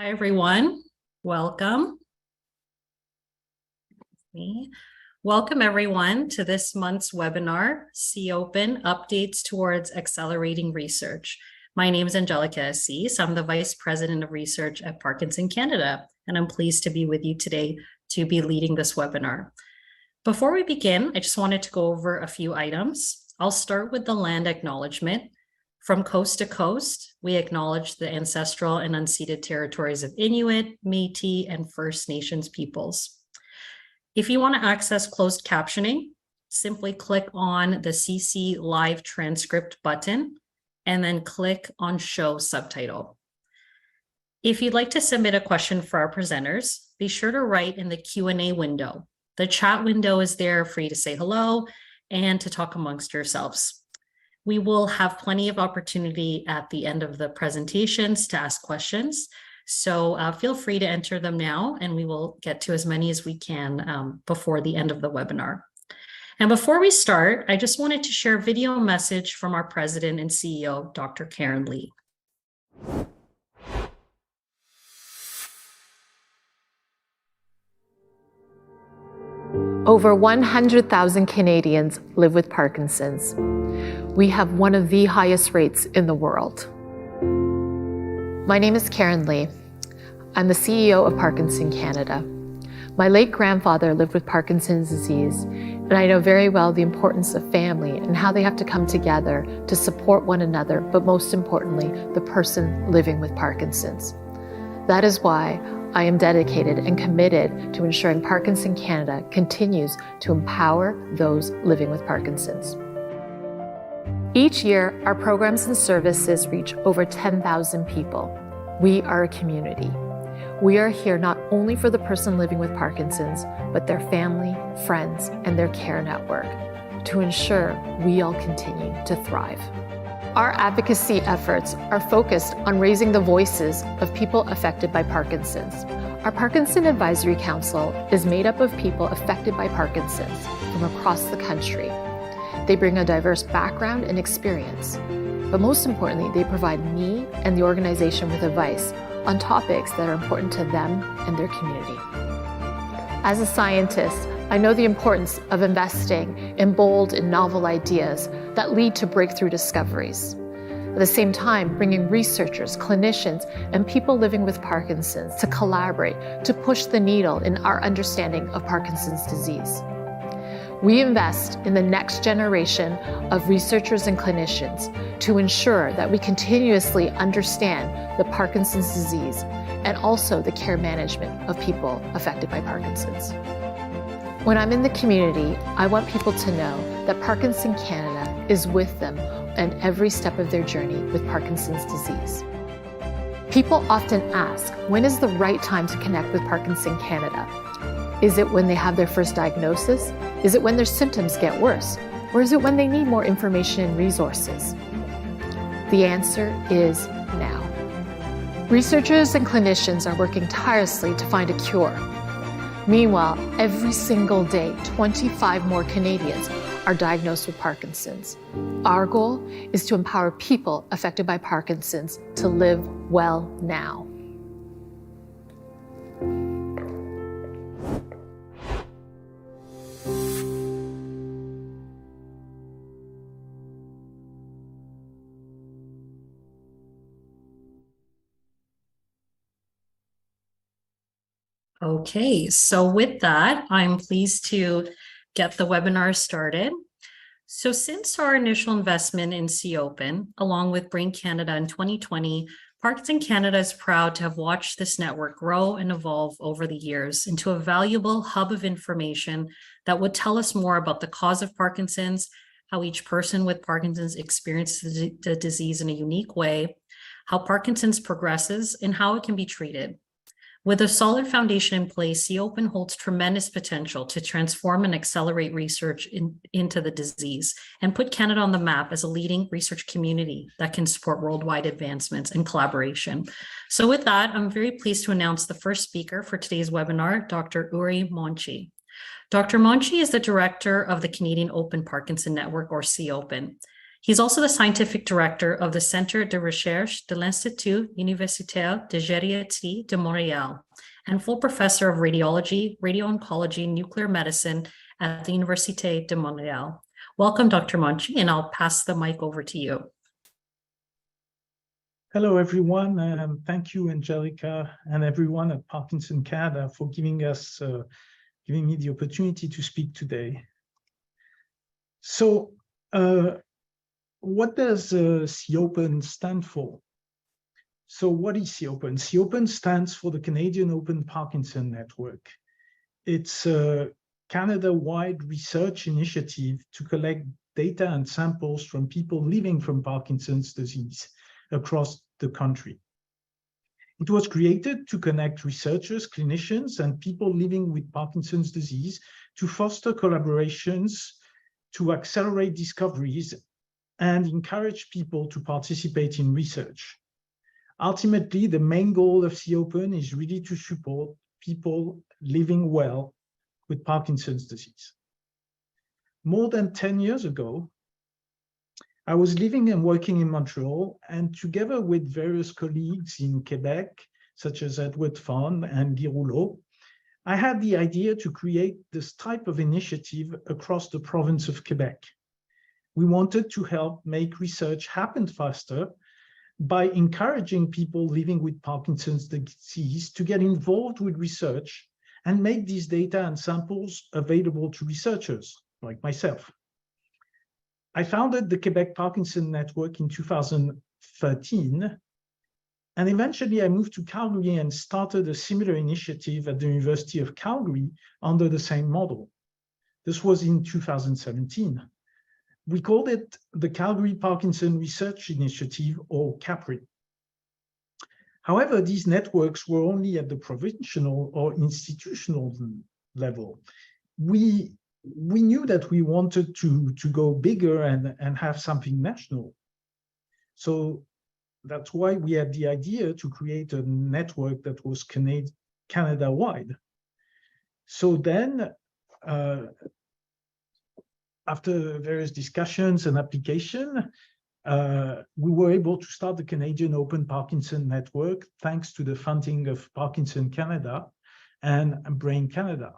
Hi, everyone. Welcome. Welcome, everyone, to this month's webinar, C-OPN Updates Towards Accelerating Research. My name is Angelica Assis. I'm the Vice President of Research at Parkinson Canada, and I'm pleased to be with you today to be leading this webinar. Before we begin, I just wanted to go over a few items. I'll start with the land acknowledgement. From coast to coast, we acknowledge the ancestral and unceded territories of Inuit, Métis, and First Nations peoples. If you want to access closed captioning, simply click on the CC Live Transcript button and then click on Show Subtitle. If you'd like to submit a question for our presenters, be sure to write in the Q&A window. The chat window is there for you to say hello and to talk amongst yourselves. We will have plenty of opportunity at the end of the presentations to ask questions. So feel free to enter them now, and we will get to as many as we can before the end of the webinar. And before we start, I just wanted to share a video message from our President and CEO, Dr. Karen Lee. Over 100,000 Canadians live with Parkinson's. We have one of the highest rates in the world. My name is Karen Lee. I'm the CEO of Parkinson Canada. My late grandfather lived with Parkinson's disease, and I know very well the importance of family and how they have to come together to support one another, but most importantly, the person living with Parkinson's. That is why I am dedicated and committed to ensuring Parkinson Canada continues to empower those living with Parkinson's. Each year, our programs and services reach over 10,000 people. We are a community. We are here not only for the person living with Parkinson's, but their family, friends, and their care network to ensure we all continue to thrive. Our advocacy efforts are focused on raising the voices of people affected by Parkinson's. Our Parkinson Advisory Council is made up of people affected by Parkinson's from across the country. They bring a diverse background and experience, but most importantly, they provide me and the organization with advice on topics that are important to them and their community. As a scientist, I know the importance of investing in bold and novel ideas that lead to breakthrough discoveries. At the same time, bringing researchers, clinicians, and people living with Parkinson's to collaborate to push the needle in our understanding of Parkinson's disease. We invest in the next generation of researchers and clinicians to ensure that we continuously understand the Parkinson's disease and also the care management of people affected by Parkinson's. When I'm in the community, I want people to know that Parkinson Canada is with them on every step of their journey with Parkinson's disease. People often ask, when is the right time to connect with Parkinson Canada? Is it when they have their first diagnosis? Is it when their symptoms get worse? Or is it when they need more information and resources? The answer is now. Researchers and clinicians are working tirelessly to find a cure. Meanwhile, every single day, 25 more Canadians are diagnosed with Parkinson's. Our goal is to empower people affected by Parkinson's to live well now. Okay, so with that, I'm pleased to get the webinar started. So since our initial investment in C-OPN, along with Brain Canada in 2020, Parkinson Canada is proud to have watched this network grow and evolve over the years into a valuable hub of information that would tell us more about the cause of Parkinson's, how each person with Parkinson's experiences the disease in a unique way, how Parkinson's progresses, and how it can be treated. With a solid foundation in place, C-OPN holds tremendous potential to transform and accelerate research into the disease and put Canada on the map as a leading research community that can support worldwide advancements and collaboration. So with that, I'm very pleased to announce the first speaker for today's webinar, Dr. Oury Monchi. Dr. Monchi is the Director of the Canadian Open Parkinson Network, or C-OPN. He's also the scientific director of the Centre de Recherche de l'Institut Universitaire de Gériatrie de Montréal and full professor of radiology, radio-oncology, and nuclear medicine at the Université de Montréal. Welcome, Dr. Monchi, and I'll pass the mic over to you. Hello, everyone, and thank you, Angelica, and everyone at Parkinson Canada for giving me the opportunity to speak today. So, what does C-OPN stand for? So what is C-OPN? C-OPN stands for the Canadian Open Parkinson Network. It's a Canada-wide research initiative to collect data and samples from people living from Parkinson's disease across the country. It was created to connect researchers, clinicians, and people living with Parkinson's disease to foster collaborations, to accelerate discoveries, and encourage people to participate in research. Ultimately, the main goal of C-OPN is really to support people living well with Parkinson's disease. More than 10 years ago, I was living and working in Montreal, and together with various colleagues in Quebec, such as Edward Fon and Guy Rouleau, I had the idea to create this type of initiative across the province of Quebec. We wanted to help make research happen faster by encouraging people living with Parkinson's disease to get involved with research and make these data and samples available to researchers like myself. I founded the Quebec Parkinson Network in 2013, and eventually I moved to Calgary and started a similar initiative at the University of Calgary under the same model. This was in 2017. We called it the Calgary Parkinson Research Initiative, or CAPRI. However, these networks were only at the provincial or institutional level. We knew that we wanted to go bigger and have something national. So that's why we had the idea to create a network that was Canada-wide. So then, after various discussions and application, we were able to start the Canadian Open Parkinson Network thanks to the funding of Parkinson Canada and Brain Canada.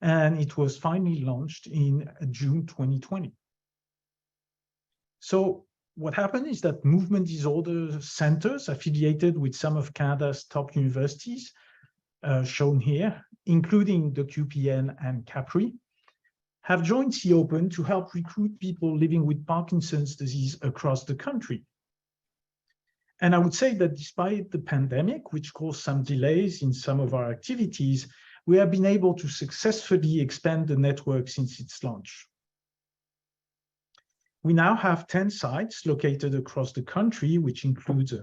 And it was finally launched in June 2020. So what happened is that movement disorder centers affiliated with some of Canada's top universities, shown here, including the QPN and CAPRI, have joined C-OPN to help recruit people living with Parkinson's disease across the country. And I would say that despite the pandemic, which caused some delays in some of our activities, we have been able to successfully expand the network since its launch. We now have 10 sites located across the country, which includes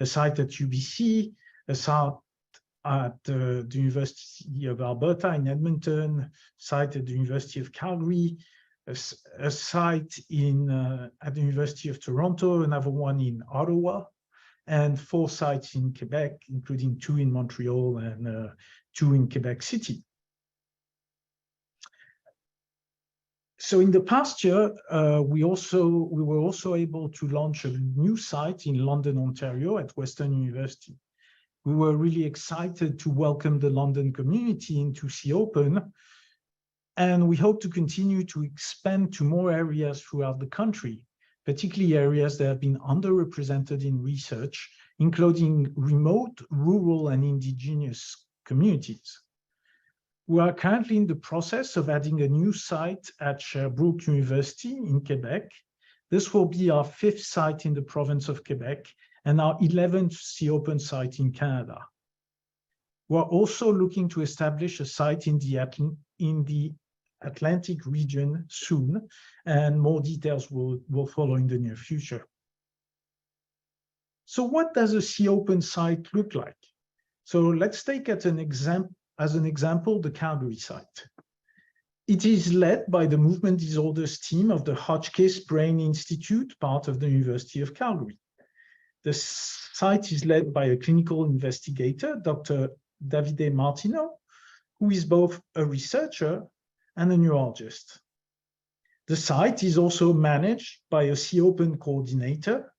a site at UBC, a site at the University of Alberta in Edmonton, site at the University of Calgary, a site at the University of Toronto, another one in Ottawa, and 4 sites in Quebec, including 2 in Montreal and 2 in Quebec City. So in the past year, we were also able to launch a new site in London, Ontario at Western University. We were really excited to welcome the London community into C-OPN, and we hope to continue to expand to more areas throughout the country, particularly areas that have been underrepresented in research, including remote, rural, and indigenous communities. We are currently in the process of adding a new site at Sherbrooke University in Quebec. This will be our 5th site in the province of Quebec and our 11th C-OPN site in Canada. We're also looking to establish a site in the Atlantic region soon, and more details will follow in the near future. So what does a C-OPN site look like? So let's take as an example the Calgary site. It is led by the movement disorders team of the Hotchkiss Brain Institute, part of the University of Calgary. The site is led by a clinical investigator, Dr. Davide Martino, who is both a researcher and a neurologist. The site is also managed by a C-OPN coordinator,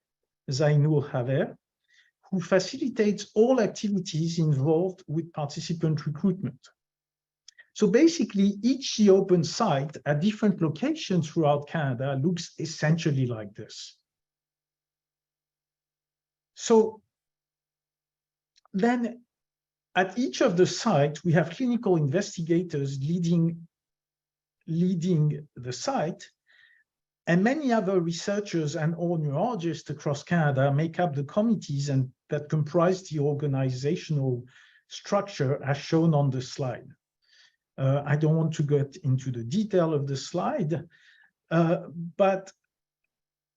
Zainul Haver, who facilitates all activities involved with participant recruitment. So basically, each C-OPN site at different locations throughout Canada looks essentially like this. So then at each of the sites, we have clinical investigators leading the site, and many other researchers and or neurologists across Canada make up the committees and that comprise the organizational structure as shown on the slide. I don't want to get into the detail of the slide, but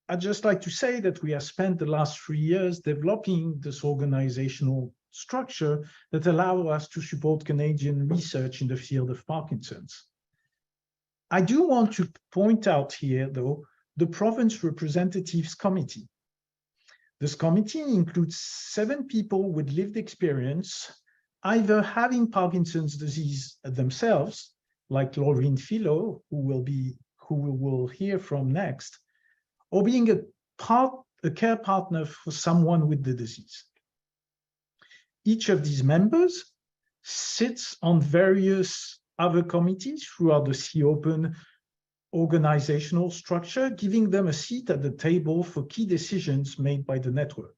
I'd just like to say that we have spent the last 3 years developing this organizational structure that allow us to support Canadian research in the field of Parkinson's. I do want to point out here, though, the Province Representatives Committee. This committee includes 7 people with lived experience, either having Parkinson's disease themselves, like Laurine Fillo, who we will hear from next, or being a care partner for someone with the disease. Each of these members sits on various other committees throughout the C-OPN organizational structure, giving them a seat at the table for key decisions made by the network.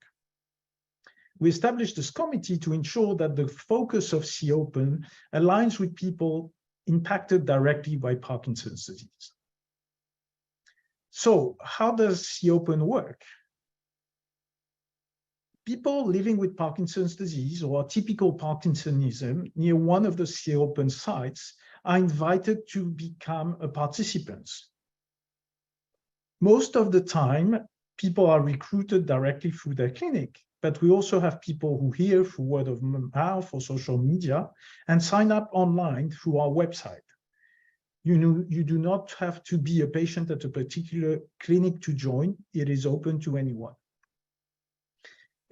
We established this committee to ensure that the focus of C-OPN aligns with people impacted directly by Parkinson's disease. So how does C-OPN work? People living with Parkinson's disease or typical Parkinsonism near one of the C-OPN sites are invited to become a participant. Most of the time, people are recruited directly through their clinic, but we also have people who hear through word of mouth or social media and sign up online through our website. You do not have to be a patient at a particular clinic to join. It is open to anyone.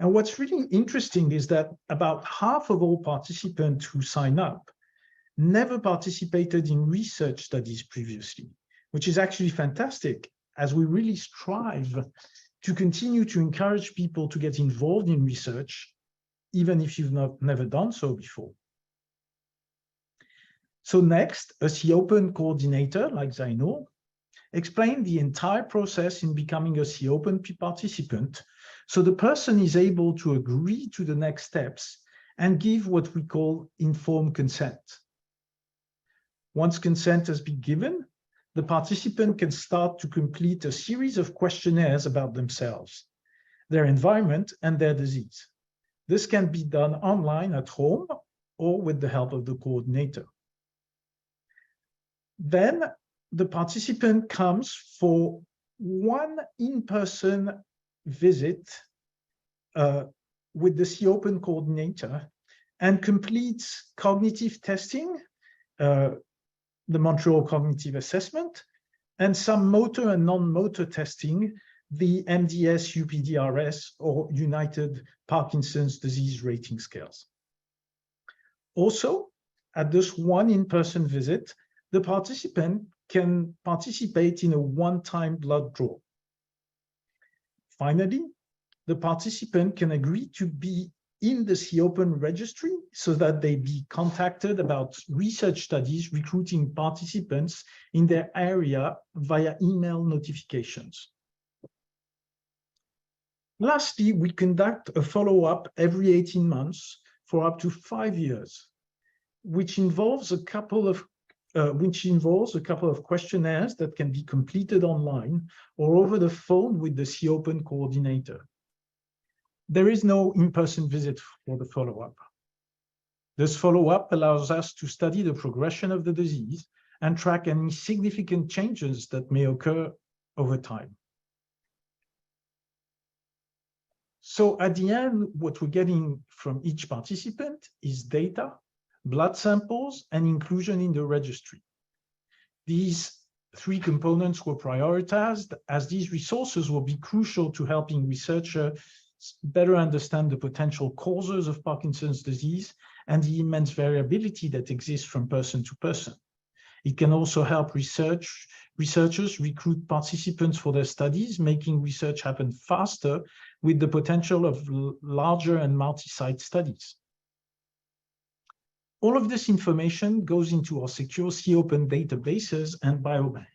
And what's really interesting is that about half of all participants who sign up never participated in research studies previously, which is actually fantastic, as we really strive to continue to encourage people to get involved in research, even if you've never done so before. So next, a C-OPN coordinator like Zainul explained the entire process in becoming a C-OPN participant, so the person is able to agree to the next steps and give what we call informed consent. Once consent has been given, the participant can start to complete a series of questionnaires about themselves, their environment, and their disease. This can be done online at home or with the help of the coordinator. Then the participant comes for one in-person visit with the C-OPN coordinator and completes cognitive testing, the Montreal Cognitive Assessment, and some motor and non-motor testing, the MDS-UPDRS or United Parkinson's Disease Rating Scales. Also, at this one in-person visit, the participant can participate in a one-time blood draw. Finally, the participant can agree to be in the C-OPN registry so that they be contacted about research studies recruiting participants in their area via email notifications. Lastly, we conduct a follow-up every 18 months for up to 5 years, which involves a couple of questionnaires that can be completed online or over the phone with the C-OPN coordinator. There is no in-person visit for the follow-up. This follow-up allows us to study the progression of the disease and track any significant changes that may occur over time. So at the end, what we're getting from each participant is data, blood samples, and inclusion in the registry. These 3 components were prioritized as these resources will be crucial to helping researchers better understand the potential causes of Parkinson's disease and the immense variability that exists from person to person. It can also help researchers recruit participants for their studies, making research happen faster with the potential of larger and multi-site studies. All of this information goes into our secure C-OPN databases and biobank.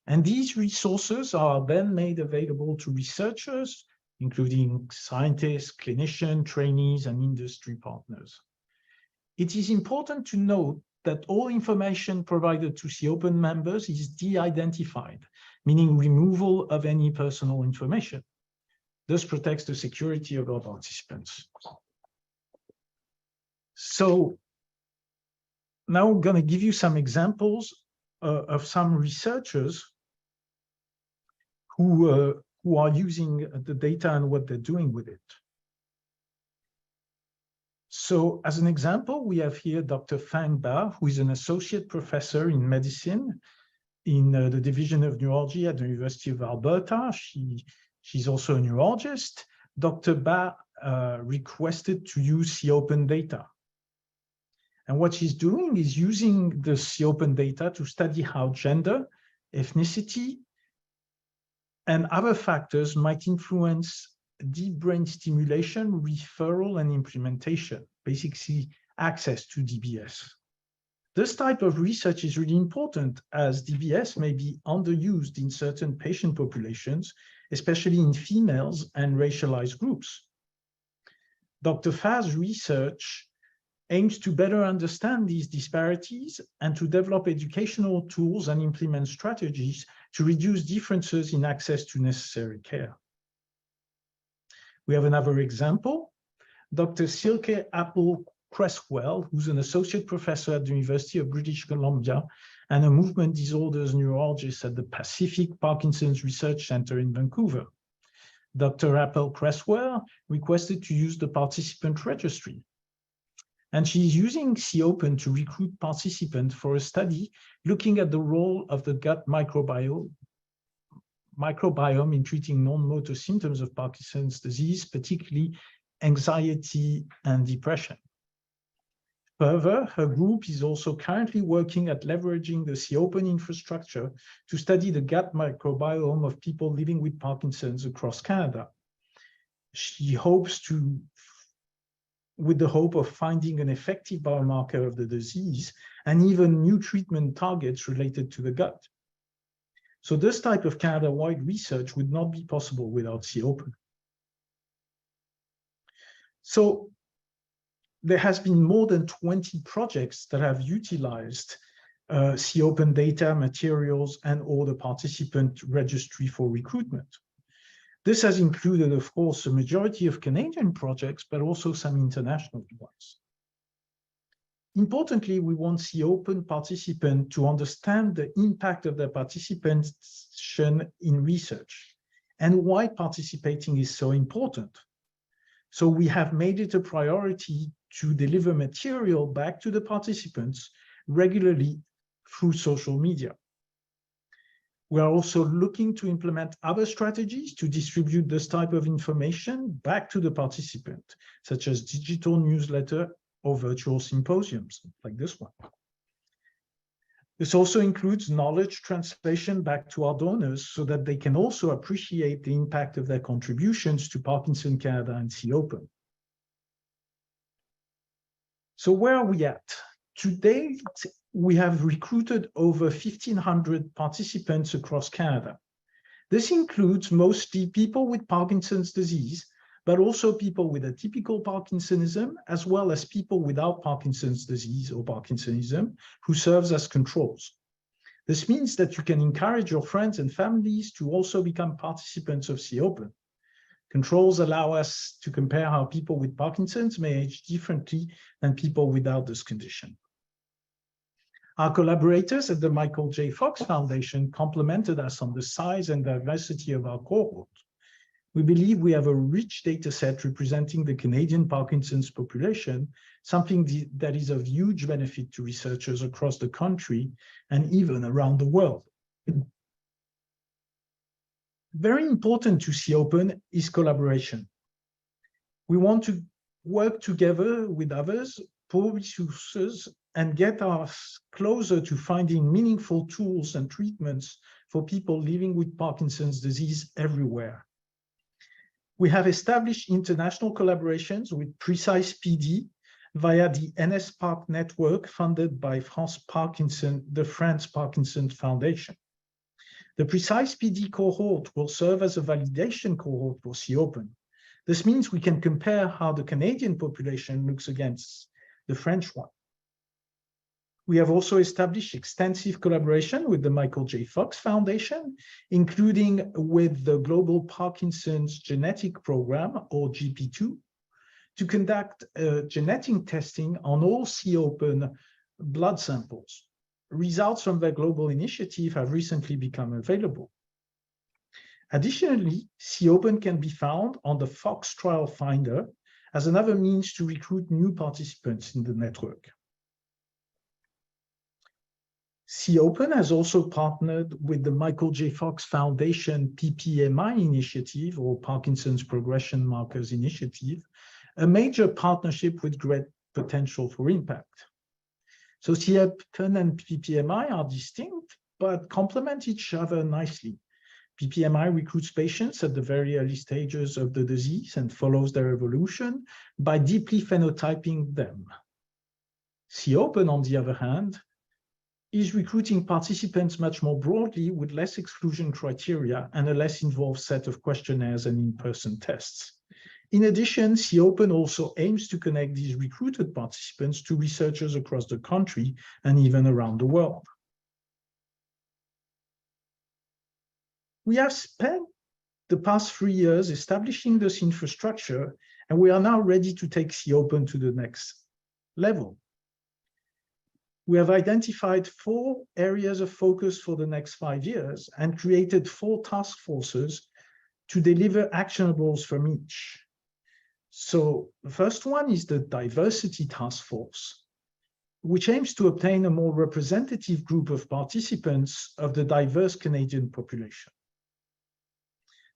And these resources are then made available to researchers, including scientists, clinicians, trainees, and industry partners. It is important to note that all information provided to C-OPN members is de-identified, meaning removal of any personal information. This protects the security of our participants. So now I'm going to give you some examples of some researchers who are using the data and what they're doing with it. So as an example, we have here Dr. Fang Ba, who is an associate professor in medicine in the Division of Neurology at the University of Alberta. She's also a neurologist. Dr. Ba requested to use C-OPN data. And what she's doing is using the C-OPN data to study how gender, ethnicity, and other factors might influence deep brain stimulation, referral, and implementation, basically access to DBS. This type of research is really important as DBS may be underused in certain patient populations, especially in females and racialized groups. Dr. Fa's research aims to better understand these disparities and to develop educational tools and implement strategies to reduce differences in access to necessary care. We have another example, Dr. Silke Appel-Creswell, who's an associate professor at the University of British Columbia and a movement disorders neurologist at the Pacific Parkinson's Research Center in Vancouver. Dr. Appel-Creswell requested to use the participant registry. And she's using C-OPN to recruit participants for a study looking at the role of the gut microbiome in treating non-motor symptoms of Parkinson's disease, particularly anxiety and depression. Further, her group is also currently working at leveraging the C-OPN infrastructure to study the gut microbiome of people living with Parkinson's across Canada. She hopes to, with the hope of finding an effective biomarker of the disease and even new treatment targets related to the gut. So this type of Canada-wide research would not be possible without C-OPN. So there has been more than 20 projects that have utilized C-OPN data, materials, and or the participant registry for recruitment. This has included, of course, a majority of Canadian projects, but also some international ones. Importantly, we want C-OPN participants to understand the impact of their participation in research and why participating is so important. So we have made it a priority to deliver material back to the participants regularly through social media. We are also looking to implement other strategies to distribute this type of information back to the participant, such as digital newsletter or virtual symposiums like this one. This also includes knowledge translation back to our donors so that they can also appreciate the impact of their contributions to Parkinson Canada and C-OPN. So where are we at? To date, we have recruited over 1,500 participants across Canada. This includes mostly people with Parkinson's disease, but also people with atypical Parkinsonism, as well as people without Parkinson's disease or Parkinsonism, who serves as controls. This means that you can encourage your friends and families to also become participants of C-OPN. Controls allow us to compare how people with Parkinson's may age differently than people without this condition. Our collaborators at the Michael J. Fox Foundation complimented us on the size and diversity of our cohort. We believe we have a rich data set representing the Canadian Parkinson's population, something that is of huge benefit to researchers across the country and even around the world. Very important to C-OPN is collaboration. We want to work together with others, pool resources, and get us closer to finding meaningful tools and treatments for people living with Parkinson's disease everywhere. We have established international collaborations with Precise PD via the NSPARC network funded by the France Parkinson Foundation. The Precise PD cohort will serve as a validation cohort for C-OPEN. This means we can compare how the Canadian population looks against the French one. We have also established extensive collaboration with the Michael J. Fox Foundation, including with the Global Parkinson's Genetic Program, or GP2, to conduct genetic testing on all C-OPEN blood samples. Results from their global initiative have recently become available. Additionally, C-OPEN can be found on the Fox Trial Finder as another means to recruit new participants in the network. C-OPEN has also partnered with the Michael J. Fox Foundation PPMI initiative, or Parkinson's Progression Markers Initiative, a major partnership with great potential for impact. So C-OPEN and PPMI are distinct, but complement each other nicely. PPMI recruits patients at the very early stages of the disease and follows their evolution by deeply phenotyping them. C-OPEN, on the other hand, is recruiting participants much more broadly with less exclusion criteria and a less involved set of questionnaires and in-person tests. In addition, C-OPEN also aims to connect these recruited participants to researchers across the country and even around the world. We have spent the past 3 years establishing this infrastructure, and we are now ready to take C-OPEN to the next level. We have identified 4 areas of focus for the next 5 years and created 4 task forces to deliver actionables from each. So the first one is the Diversity Task Force, which aims to obtain a more representative group of participants of the diverse Canadian population.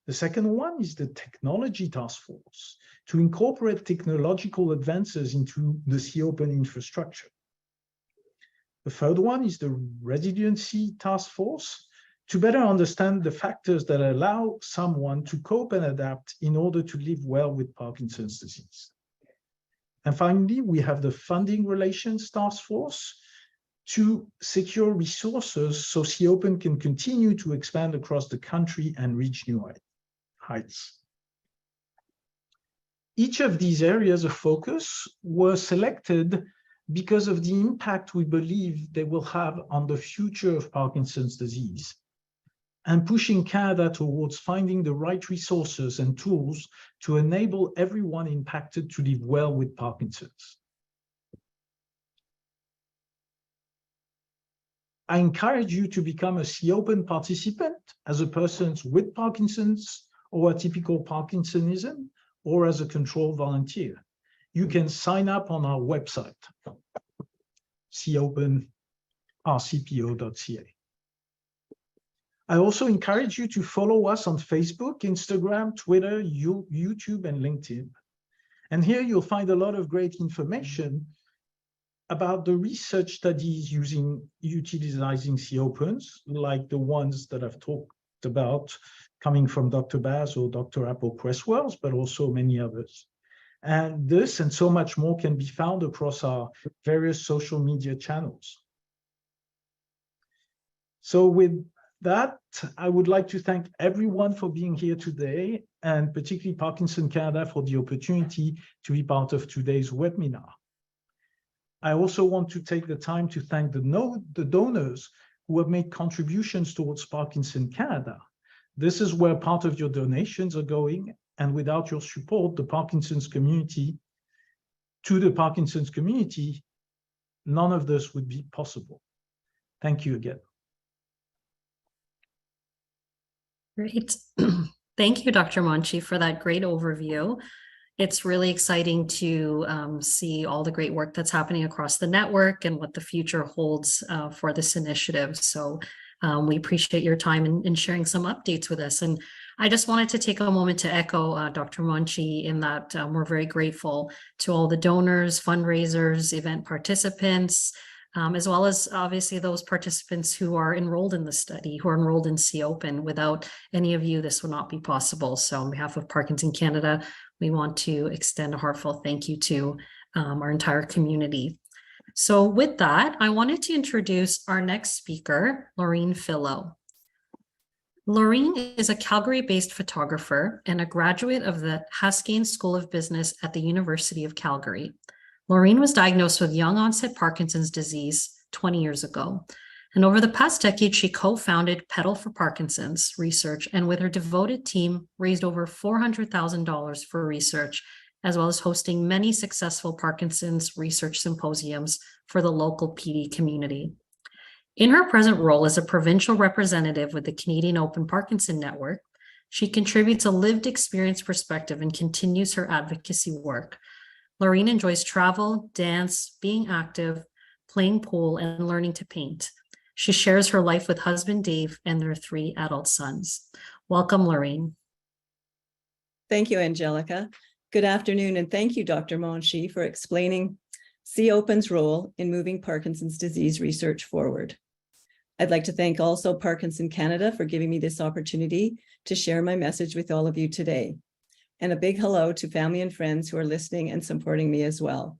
The second one is the Technology Task Force, to incorporate technological advances into the C-OPEN infrastructure. The third one is the Resiliency Task Force, to better understand the factors that allow someone to cope and adapt in order to live well with Parkinson's disease. And finally, we have the Funding Relations Task Force to secure resources so C-OPEN can continue to expand across the country and reach new heights. Each of these areas of focus were selected because of the impact we believe they will have on the future of Parkinson's disease, and pushing Canada towards finding the right resources and tools to enable everyone impacted to live well with Parkinson's. I encourage you to become a C-OPEN participant as a person with Parkinson's or atypical Parkinsonism, or as a control volunteer. You can sign up on our website, copenrcpo.ca. I also encourage you to follow us on Facebook, Instagram, Twitter, YouTube, and LinkedIn. And here you'll find a lot of great information about the research studies utilizing C-OPENs, like the ones that I've talked about, coming from Dr. Baz or Dr. Apple Cresswells, but also many others. And this and so much more can be found across our various social media channels. So with that, I would like to thank everyone for being here today, and particularly Parkinson Canada for the opportunity to be part of today's webinar. I also want to take the time to thank the donors who have made contributions towards Parkinson Canada. This is where part of your donations are going, and without your support, the Parkinson's community, none of this would be possible. Thank you again. Great. Thank you, Dr. Monchi, for that great overview. It's really exciting to see all the great work that's happening across the network and what the future holds for this initiative. So we appreciate your time in sharing some updates with us. And I just wanted to take a moment to echo Dr. Monchi in that we're very grateful to all the donors, fundraisers, event participants, as well as obviously those participants who are enrolled in the study, who are enrolled in C-OPN. Without any of you, this would not be possible. So on behalf of Parkinson Canada, we want to extend a heartfelt thank you to our entire community. So with that, I wanted to introduce our next speaker, Laurine Fillo. Laurine is a Calgary-based photographer and a graduate of the Haskayne School of Business at the University of Calgary. Laurine was diagnosed with young onset Parkinson's disease 20 years ago. And over the past decade, she co-founded Pedal for Parkinson's Research, and with her devoted team, raised over $400,000 for research, as well as hosting many successful Parkinson's research symposiums for the local PD community. In her present role as a provincial representative with the Canadian Open Parkinson Network, she contributes a lived experience perspective and continues her advocacy work. Laurine enjoys travel, dance, being active, playing pool, and learning to paint. She shares her life with husband Dave and their 3 adult sons. Welcome, Laurine. Thank you, Angelica. Good afternoon, and thank you, Dr. Monchi, for explaining C-OPN's role in moving Parkinson's disease research forward. I'd like to thank also Parkinson Canada for giving me this opportunity to share my message with all of you today. And a big hello to family and friends who are listening and supporting me as well.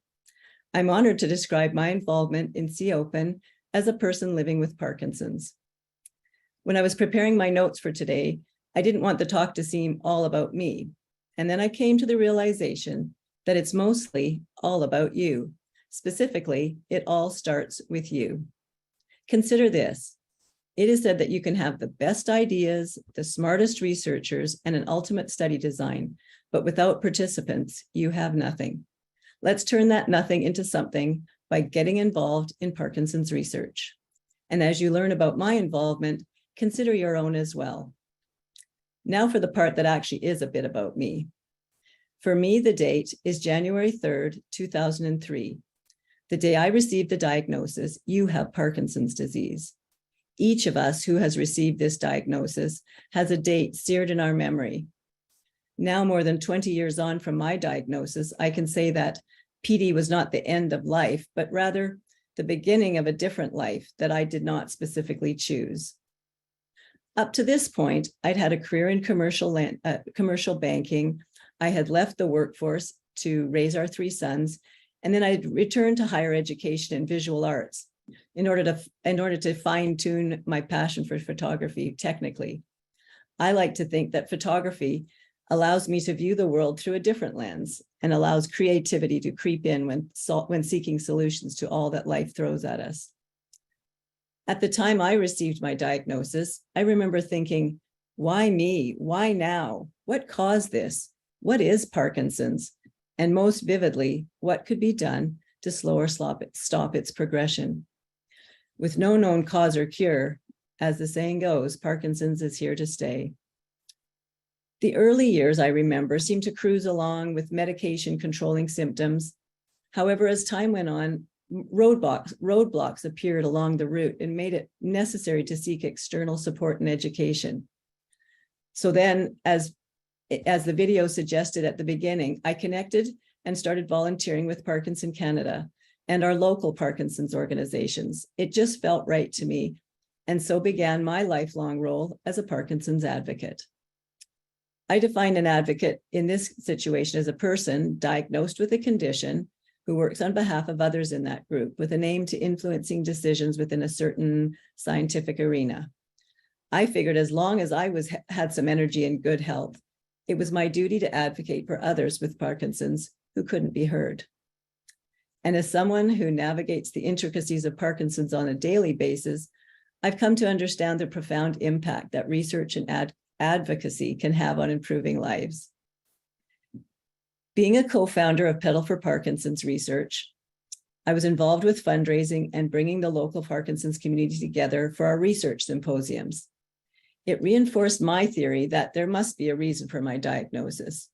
I'm honored to describe my involvement in C-OPN as a person living with Parkinson's. When I was preparing my notes for today, I didn't want the talk to seem all about me. And then I came to the realization that it's mostly all about you. Specifically, it all starts with you. Consider this. It is said that you can have the best ideas, the smartest researchers, and an ultimate study design, but without participants, you have nothing. Let's turn that nothing into something by getting involved in Parkinson's research. And as you learn about my involvement, consider your own as well. Now for the part that actually is a bit about me. For me, the date is January 3rd, 2003. The day I received the diagnosis, you have Parkinson's disease. Each of us who has received this diagnosis has a date seared in our memory. Now, more than 20 years on from my diagnosis, I can say that PD was not the end of life, but rather the beginning of a different life that I did not specifically choose. Up to this point, I'd had a career in commercial banking. I had left the workforce to raise our 3 sons, and then I'd returned to higher education in visual arts in order to fine-tune my passion for photography technically. I like to think that photography allows me to view the world through a different lens and allows creativity to creep in when seeking solutions to all that life throws at us. At the time I received my diagnosis, I remember thinking, why me? Why now? What caused this? What is Parkinson's? And most vividly, what could be done to slow or stop its progression? With no known cause or cure, as the saying goes, Parkinson's is here to stay. The early years, I remember, seemed to cruise along with medication controlling symptoms. However, as time went on, roadblocks appeared along the route and made it necessary to seek external support and education. So then, as the video suggested at the beginning, I connected and started volunteering with Parkinson Canada and our local Parkinson's organizations. It just felt right to me, and so began my lifelong role as a Parkinson's advocate. I define an advocate in this situation as a person diagnosed with a condition who works on behalf of others in that group with an aim to influencing decisions within a certain scientific arena. I figured as long as I had some energy and good health, it was my duty to advocate for others with Parkinson's who couldn't be heard. And as someone who navigates the intricacies of Parkinson's on a daily basis, I've come to understand the profound impact that research and advocacy can have on improving lives. Being a co-founder of Pedal for Parkinson's Research, I was involved with fundraising and bringing the local Parkinson's community together for our research symposiums. It reinforced my theory that there must be a reason for my diagnosis.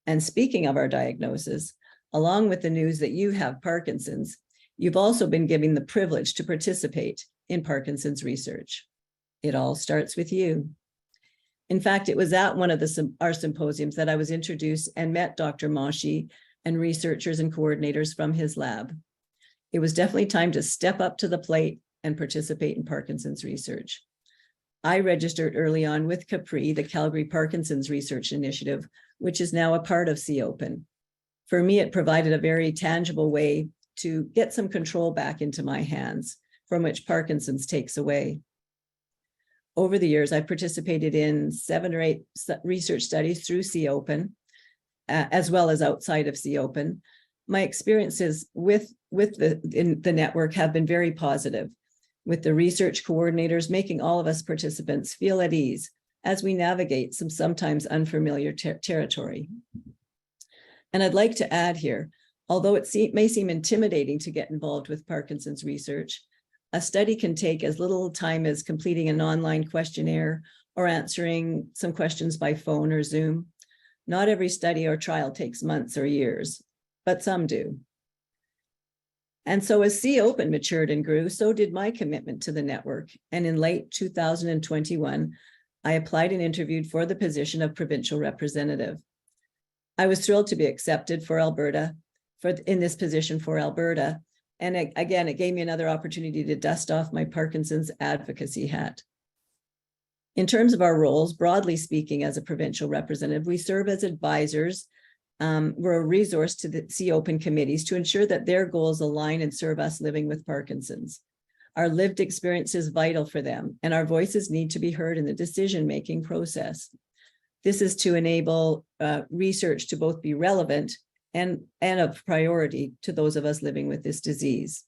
And speaking of our diagnosis, along with the news that you have Parkinson's, you've also been given the privilege to participate in Parkinson's research. It all starts with you. In fact, it was at one of our symposiums that I was introduced and met Dr. Monchi and researchers and coordinators from his lab. It was definitely time to step up to the plate and participate in Parkinson's research. I registered early on with CAPRI, the Calgary Parkinson's Research Initiative, which is now a part of C-OPN. For me, it provided a very tangible way to get some control back into my hands, from which Parkinson's takes away. Over the years, I've participated in 7 or 8 research studies through C-OPN, as well as outside of C-OPN. My experiences with the network have been very positive, with the research coordinators making all of us participants feel at ease as we navigate some sometimes unfamiliar territory. And I'd like to add here, although it may seem intimidating to get involved with Parkinson's research, a study can take as little time as completing an online questionnaire or answering some questions by phone or Zoom. Not every study or trial takes months or years, but some do. And so as C-OPN matured and grew, so did my commitment to the network. And in late 2021, I applied and interviewed for the position of provincial representative. I was thrilled to be accepted for Alberta, in this position for Alberta. And again, it gave me another opportunity to dust off my Parkinson's advocacy hat. In terms of our roles, broadly speaking, as a provincial representative, we serve as advisors. We're a resource to the C-OPN committees to ensure that their goals align and serve us living with Parkinson's. Our lived experience is vital for them, and our voices need to be heard in the decision-making process. This is to enable research to both be relevant and of priority to those of us living with this disease.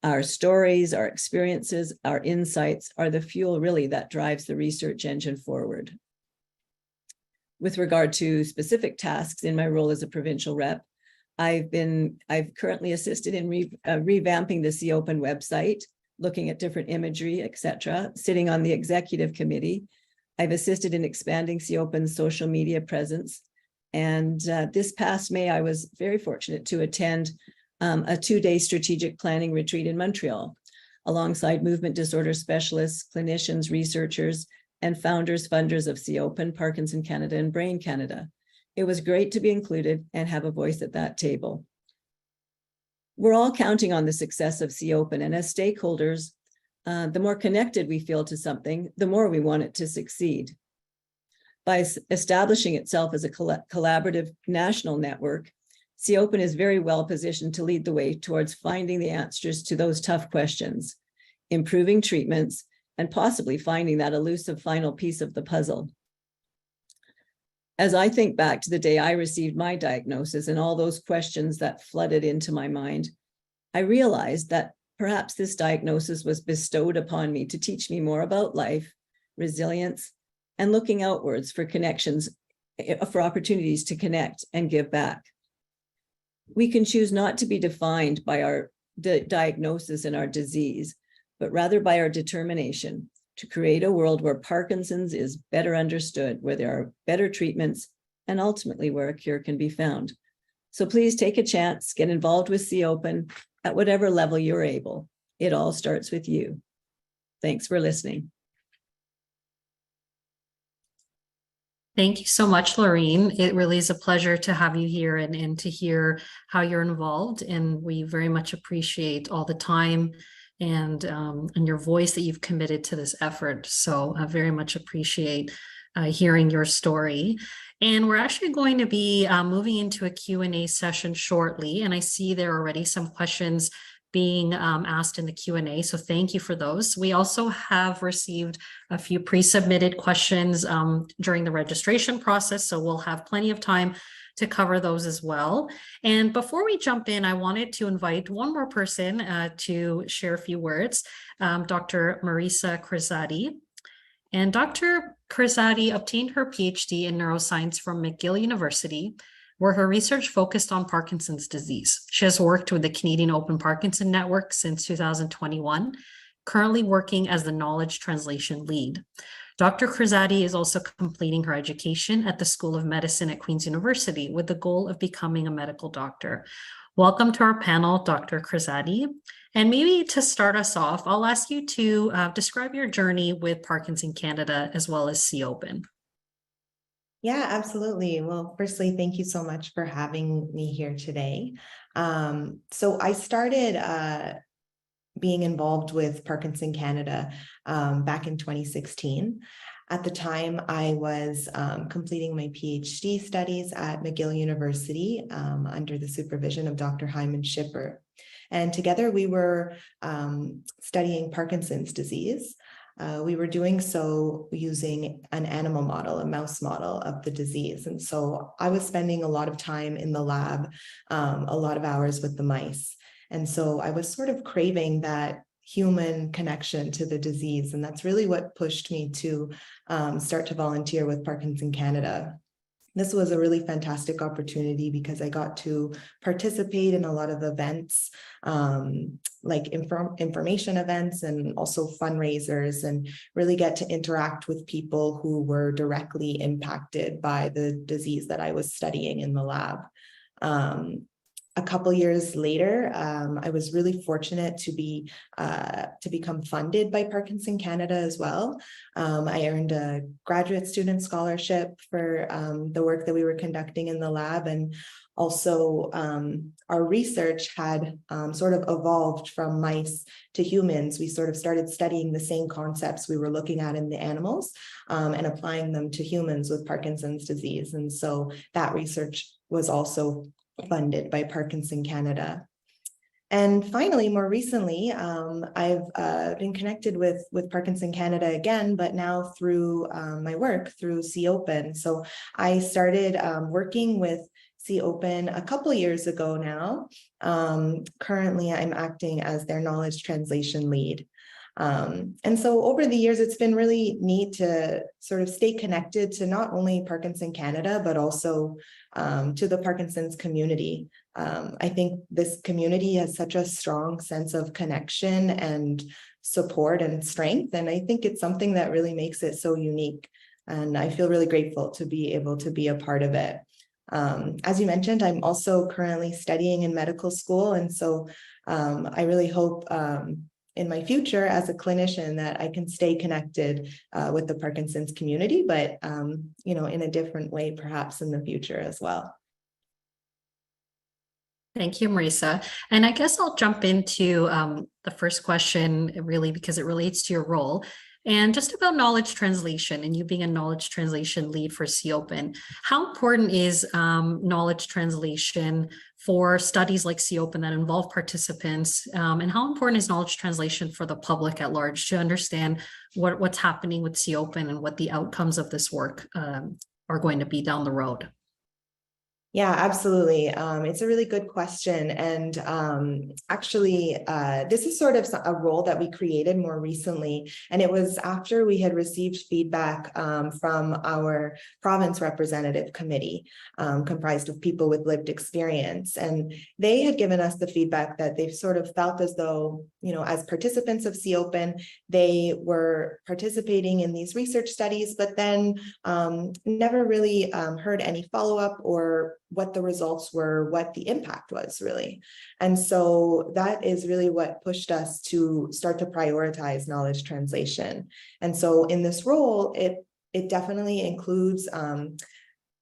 Our stories, our experiences, our insights are the fuel really that drives the research engine forward. With regard to specific tasks in my role as a provincial rep, I've currently assisted in revamping the C-OPN website, looking at different imagery, etc., sitting on the executive committee. I've assisted in expanding C-OPN's social media presence. And this past May, I was very fortunate to attend a 2-day strategic planning retreat in Montreal, alongside movement disorder specialists, clinicians, researchers, and founders, funders of C-OPN, Parkinson Canada, and Brain Canada. It was great to be included and have a voice at that table. We're all counting on the success of C-OPN, and as stakeholders, the more connected we feel to something, the more we want it to succeed. By establishing itself as a collaborative national network, C-OPN is very well positioned to lead the way towards finding the answers to those tough questions, improving treatments, and possibly finding that elusive final piece of the puzzle. As I think back to the day I received my diagnosis and all those questions that flooded into my mind, I realized that perhaps this diagnosis was bestowed upon me to teach me more about life, resilience, and looking outwards for connections, for opportunities to connect and give back. We can choose not to be defined by our diagnosis and our disease, but rather by our determination to create a world where Parkinson's is better understood, where there are better treatments, and ultimately where a cure can be found. So please take a chance, get involved with C-OPN at whatever level you're able. It all starts with you. Thanks for listening. Thank you so much, Laurine. It really is a pleasure to have you here and to hear how you're involved. And we very much appreciate all the time and your voice that you've committed to this effort. So I very much appreciate hearing your story. And we're actually going to be moving into a Q&A session shortly. And I see there are already some questions being asked in the Q&A. So thank you for those. We also have received a few pre-submitted questions during the registration process. So we'll have plenty of time to cover those as well. And before we jump in, I wanted to invite one more person to share a few words, Dr. Marisa Cressatti. And Dr. Cressatti obtained her PhD in neuroscience from McGill University, where her research focused on Parkinson's disease. She has worked with the Canadian Open Parkinson Network since 2021, currently working as the knowledge translation lead. Dr. Cressatti is also completing her education at the School of Medicine at Queen's University with the goal of becoming a medical doctor. Welcome to our panel, Dr. Cressatti. And maybe to start us off, I'll ask you to describe your journey with Parkinson Canada as well as C-OPN. Yeah, absolutely. Well, firstly, thank you so much for having me here today. So I started being involved with Parkinson Canada back in 2016. At the time, I was completing my PhD studies at McGill University under the supervision of Dr. Hyman Schipper. And together we were studying Parkinson's disease. We were doing so using an animal model, a mouse model of the disease. And so I was spending a lot of time in the lab, a lot of hours with the mice. And so I was sort of craving that human connection to the disease. And that's really what pushed me to start to volunteer with Parkinson Canada. This was a really fantastic opportunity because I got to participate in a lot of events, like information events and also fundraisers, and really get to interact with people who were directly impacted by the disease that I was studying in the lab. A couple years later, I was really fortunate to become funded by Parkinson Canada as well. I earned a graduate student scholarship for the work that we were conducting in the lab, and also our research had sort of evolved from mice to humans. We sort of started studying the same concepts we were looking at in the animals and applying them to humans with Parkinson's disease. And so that research was also funded by Parkinson Canada. And finally, more recently, I've been connected with Parkinson Canada again, but now through my work through C-OPN. So I started working with C-OPN a couple years ago now. Currently, I'm acting as their knowledge translation lead. And so over the years, it's been really neat to sort of stay connected to not only Parkinson Canada, but also to the Parkinson's community. I think this community has such a strong sense of connection and support and strength. And I think it's something that really makes it so unique. And I feel really grateful to be able to be a part of it. As you mentioned, I'm also currently studying in medical school. And so I really hope in my future as a clinician that I can stay connected with the Parkinson's community, but you know, in a different way, perhaps in the future as well. Thank you, Marisa. And I guess I'll jump into the first question, really, because it relates to your role. And just about knowledge translation and you being a knowledge translation lead for C-OPN. How important is knowledge translation for studies like C-OPN that involve participants? And how important is knowledge translation for the public at large to understand what's happening with C-OPN and what the outcomes of this work are going to be down the road? Yeah, absolutely. It's a really good question. And actually, this is sort of a role that we created more recently. And it was after we had received feedback from our province representative committee, comprised of people with lived experience. And they had given us the feedback that they've sort of felt as though, you know, as participants of C-OPN, they were participating in these research studies, but then never really heard any follow-up or what the results were, what the impact was really. And so that is really what pushed us to start to prioritize knowledge translation. And so in this role, it definitely includes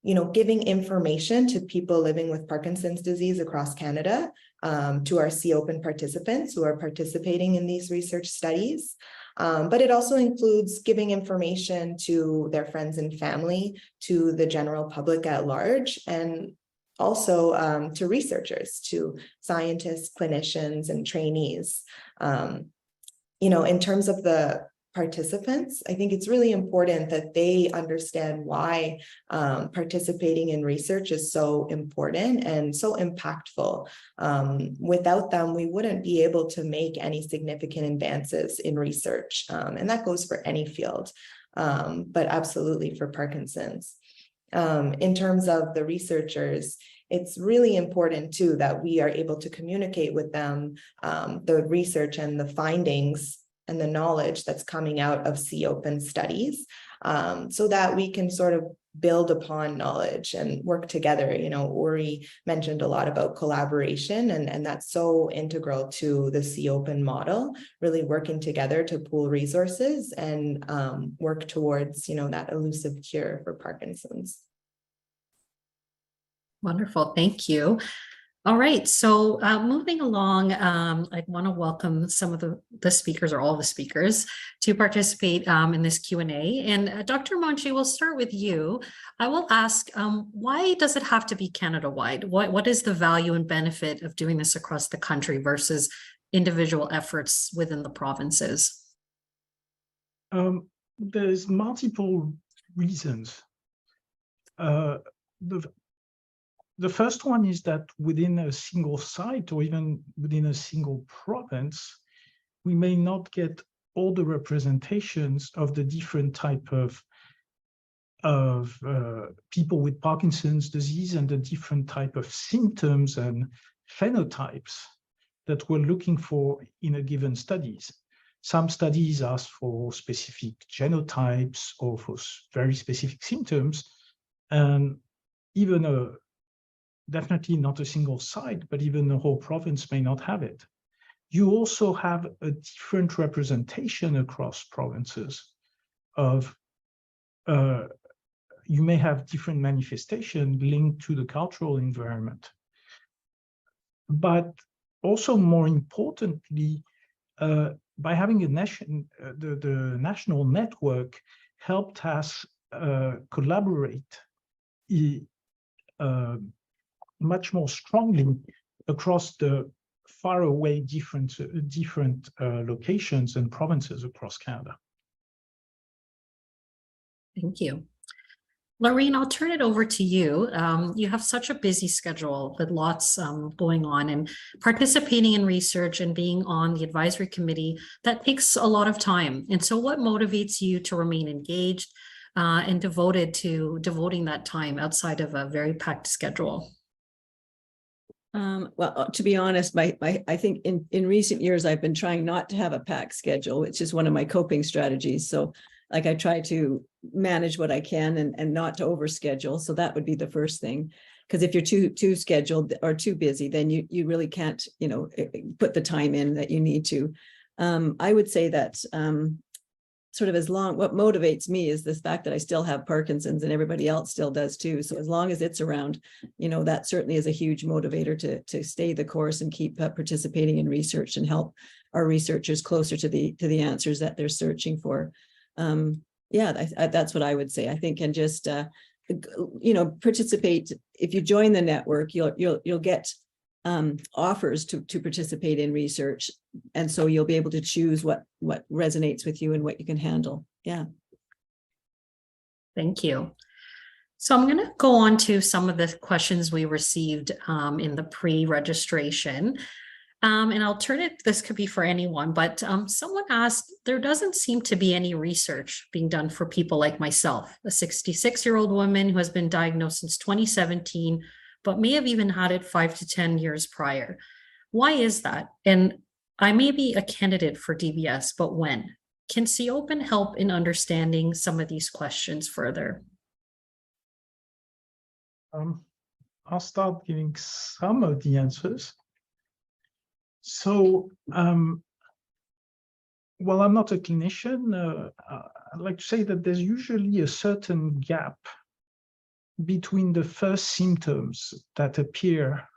you know, giving information to people living with Parkinson's disease across Canada, to our C-OPN participants who are participating in these research studies. But it also includes giving information to their friends and family, to the general public at large, and also to researchers, to scientists, clinicians, and trainees. You know, in terms of the participants, I think it's really important that they understand why participating in research is so important and so impactful. Without them, we wouldn't be able to make any significant advances in research. And that goes for any field, but absolutely for Parkinson's. In terms of the researchers, it's really important too that we are able to communicate with them the research and the findings and the knowledge that's coming out of C-OPN studies, so that we can sort of build upon knowledge and work together. You know, Oury mentioned a lot about collaboration, and that's so integral to the C-OPN model, really working together to pool resources and work towards, you know, that elusive cure for Parkinson's. Wonderful, thank you. All right, so moving along, I want to welcome some of the speakers, or all the speakers, to participate in this Q&A. And Dr. Monchi, we'll start with you. I will ask, why does it have to be Canada-wide? What is the value and benefit of doing this across the country versus individual efforts within the provinces? There's multiple reasons. The first one is that within a single site or even within a single province, we may not get all the representations of the different type of people with Parkinson's disease and the different type of symptoms and phenotypes that we're looking for in a given studies. Some studies ask for specific genotypes or for very specific symptoms, and even definitely not a single site, but even the whole province may not have it. You also have a different representation across provinces of, you may have different manifestations linked to the cultural environment. But also more importantly, by having the national network helped us collaborate much more strongly across the faraway different locations and provinces across Canada. Thank you. Laurine, I'll turn it over to you. You have such a busy schedule with lots going on, and participating in research and being on the advisory committee, that takes a lot of time. And so what motivates you to remain engaged and devoting that time outside of a very packed schedule? Well, to be honest, I think in recent years, I've been trying not to have a packed schedule, which is one of my coping strategies. So like I try to manage what I can and not to overschedule. So that would be the first thing. Because if you're too scheduled or too busy, then you really can't, you know, put the time in that you need to. I would say that sort of what motivates me is this fact that I still have Parkinson's and everybody else still does too. So as long as it's around, you know, that certainly is a huge motivator to stay the course and keep participating in research and help our researchers closer to the answers that they're searching for. Yeah, that's what I would say. I think, and just, you know, participate. If you join the network, you'll get offers to participate in research, and so you'll be able to choose what resonates with you and what you can handle. Yeah. Thank you. So I'm going to go on to some of the questions we received in the pre-registration. And I'll turn it, this could be for anyone, but someone asked, there doesn't seem to be any research being done for people like myself, a 66-year-old woman who has been diagnosed since 2017, but may have even had it 5 to 10 years prior. Why is that? And I may be a candidate for DBS, but when? Can C-OPN help in understanding some of these questions further? I'll start giving some of the answers. So, while I'm not a clinician, I'd like to say that there's usually a certain gap between the first symptoms that appear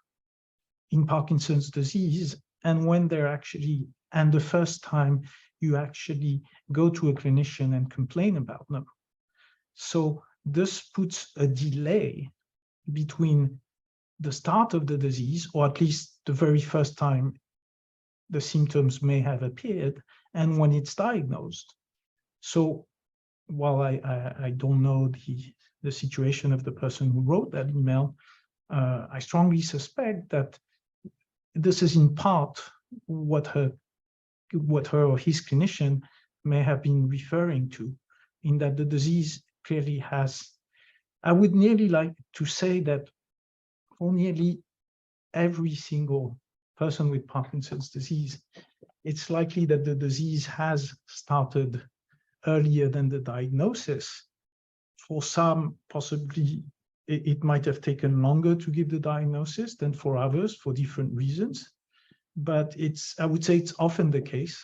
in Parkinson's disease and when they're actually, and the first time you actually go to a clinician and complain about them. So this puts a delay between the start of the disease, or at least the very first time the symptoms may have appeared, and when it's diagnosed. So while I don't know the situation of the person who wrote that email, I strongly suspect that this is in part what her or his clinician may have been referring to, in that the disease clearly has, I would nearly like to say that for nearly every single person with Parkinson's disease, it's likely that the disease has started earlier than the diagnosis. For some, possibly it might have taken longer to give the diagnosis than for others for different reasons. But I would say it's often the case.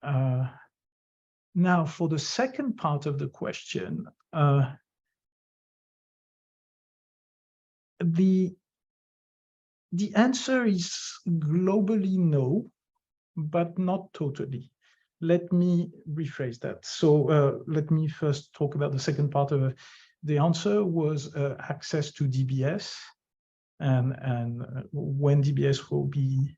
Now, for the second part of the question, the answer is globally no, but not totally. Let me rephrase that. So let me first talk about the second part of it. The answer was access to DBS and when DBS will be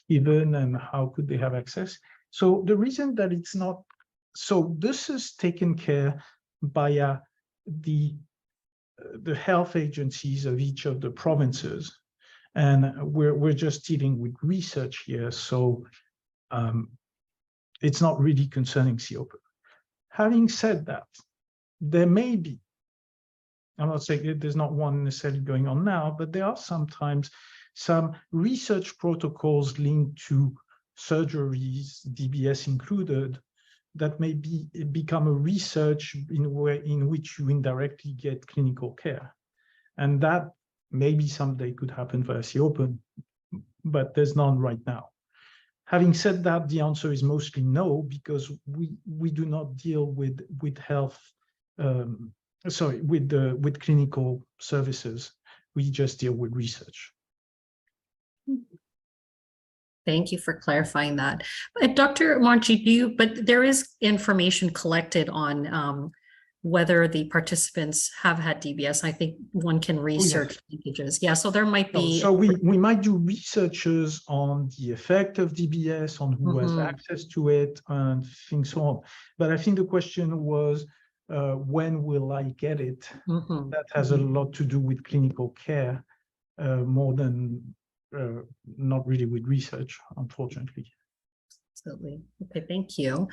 given and how could they have access. So the reason that it's not, so this is taken care by the health agencies of each of the provinces. And we're just dealing with research here. So it's not really concerning C-OPN. Having said that, there may be, I'm not saying there's not one necessarily going on now, but there are sometimes some research protocols linked to surgeries, DBS included, that may become a research in which you indirectly get clinical care. And that maybe someday could happen via C-OPN, but there's none right now. Having said that, the answer is mostly no, because we do not deal with health, with clinical services. We just deal with research. Thank you for clarifying that. Dr. Monchi, but there is information collected on whether the participants have had DBS. I think one can research linkages. Yeah, so there might be. So we might do researches on the effect of DBS, on who has access to it, and things so on. But I think the question was, when will I get it? That has a lot to do with clinical care, more than not really with research, unfortunately. Absolutely. Okay, thank you.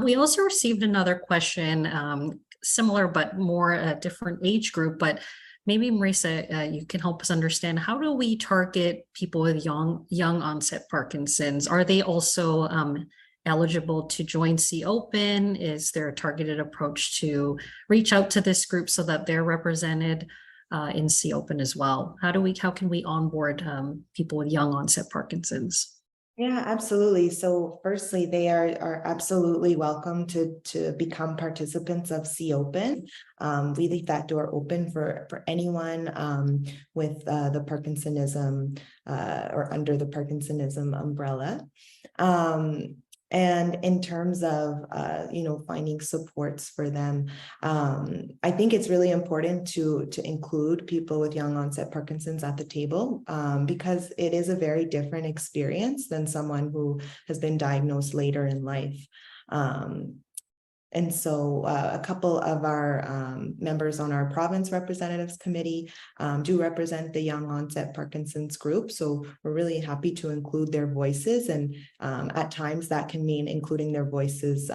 We also received another question, similar but more a different age group, but maybe Marisa, you can help us understand, how do we target people with young onset Parkinson's? Are they also eligible to join C-OPN? Is there a targeted approach to reach out to this group so that they're represented in C-OPN as well? How can we onboard people with young onset Parkinson's? Yeah, absolutely. So firstly, they are absolutely welcome to become participants of C-OPN. We leave that door open for anyone with the Parkinsonism or under the Parkinsonism umbrella. And in terms of, finding supports for them, I think it's really important to include people with young onset Parkinson's at the table, because it is a very different experience than someone who has been diagnosed later in life. And so a couple of our members on our province representatives committee do represent the young onset Parkinson's group. So we're really happy to include their voices. And at times that can mean including their voices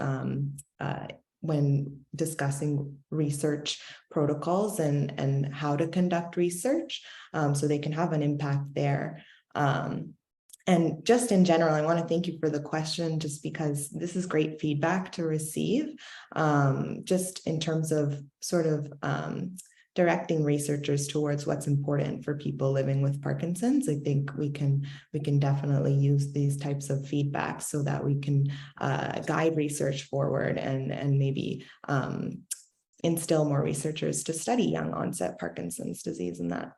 when discussing research protocols and how to conduct research, so they can have an impact there. And just in general, I want to thank you for the question, just because this is great feedback to receive, just in terms of sort of directing researchers towards what's important for people living with Parkinson's. I think we can definitely use these types of feedback so that we can guide research forward and maybe instill more researchers to study young onset Parkinson's disease in that.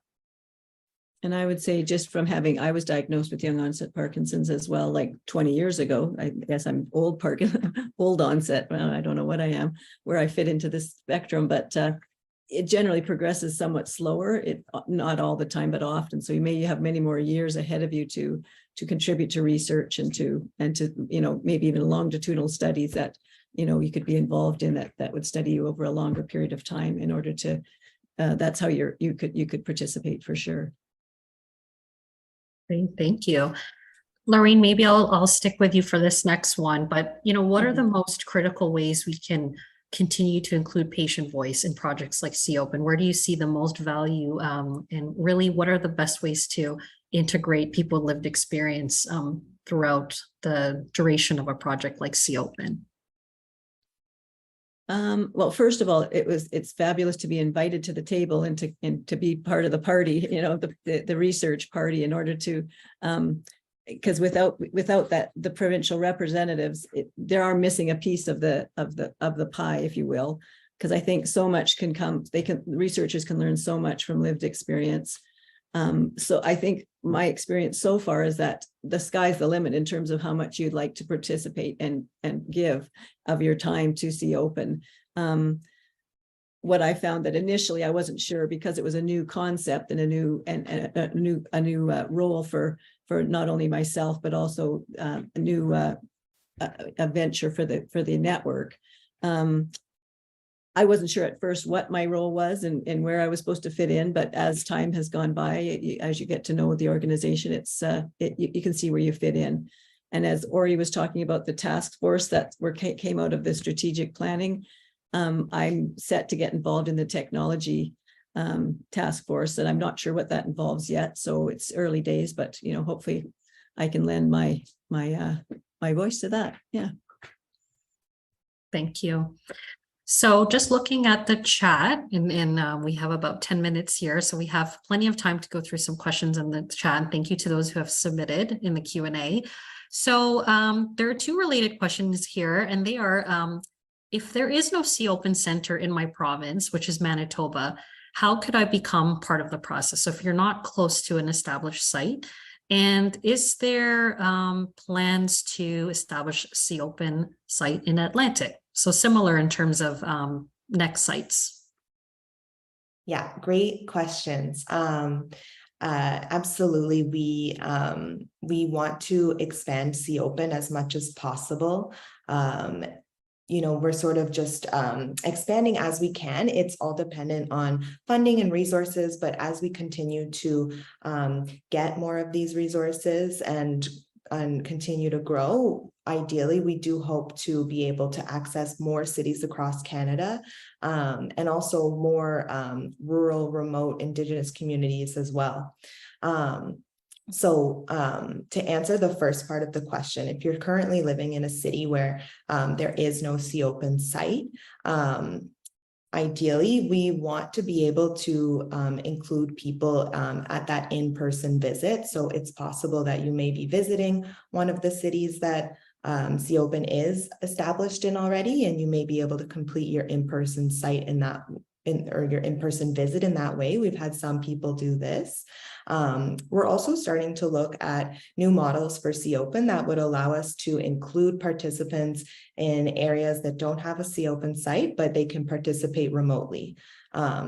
And I would say, just from I was diagnosed with young onset Parkinson's as well, like 20 years ago. I guess I'm old onset. Well, I don't know what I am, where I fit into this spectrum, but it generally progresses somewhat slower. Not all the time, but often. So you may have many more years ahead of you to contribute to research and to maybe even longitudinal studies that you could be involved in that would study you over a longer period of time in order to. That's how you could participate for sure. Great, thank you. Laurine, maybe I'll stick with you for this next one, but what are the most critical ways we can continue to include patient voice in projects like C-OPN? Where do you see the most value, and really what are the best ways to integrate people with lived experience throughout the duration of a project like C-OPN? Well, first of all, it's fabulous to be invited to the table and to be part of the party, the research party, in order to, because without that, the provincial representatives, they are missing a piece of the pie, if you will, because I think so much can come. Researchers can learn so much from lived experience. So I think my experience so far is that the sky's the limit in terms of how much you'd like to participate and give of your time to C-OPN. What I found that initially I wasn't sure, because it was a new concept and a new role for not only myself but also a new a venture for the network. I wasn't sure at first what my role was and where I was supposed to fit in, but as time has gone by, as you get to know the organization, you can see where you fit in. And as Oury was talking about the task force that came out of the strategic planning, I'm set to get involved in the technology task force, and I'm not sure what that involves yet. So it's early days, but hopefully I can lend my voice to that. Yeah. Thank you. So just looking at the chat, and we have about 10 minutes here, so we have plenty of time to go through some questions in the chat. And thank you to those who have submitted in the Q&A. So there are two related questions here, and they are, if there is no C-OPN Center in my province, which is Manitoba, how could I become part of the process? So if you're not close to an established site, and is there plans to establish a C-OPN site in Atlantic? So similar in terms of next sites. Yeah, great questions. Absolutely, we want to expand C-OPN as much as possible. We're sort of just expanding as we can. It's all dependent on funding and resources, but as we continue to get more of these resources and continue to grow, ideally, we do hope to be able to access more cities across Canada, and also more rural, remote, Indigenous communities as well. So to answer the first part of the question, if you're currently living in a city where there is no C-OPN site, ideally, we want to be able to include people at that in-person visit. So it's possible that you may be visiting one of the cities that C-OPN is established in already, and you may be able to complete your in-person site or your in-person visit in that way. We've had some people do this. We're also starting to look at new models for C-OPN that would allow us to include participants in areas that don't have a C-OPN site, but they can participate remotely.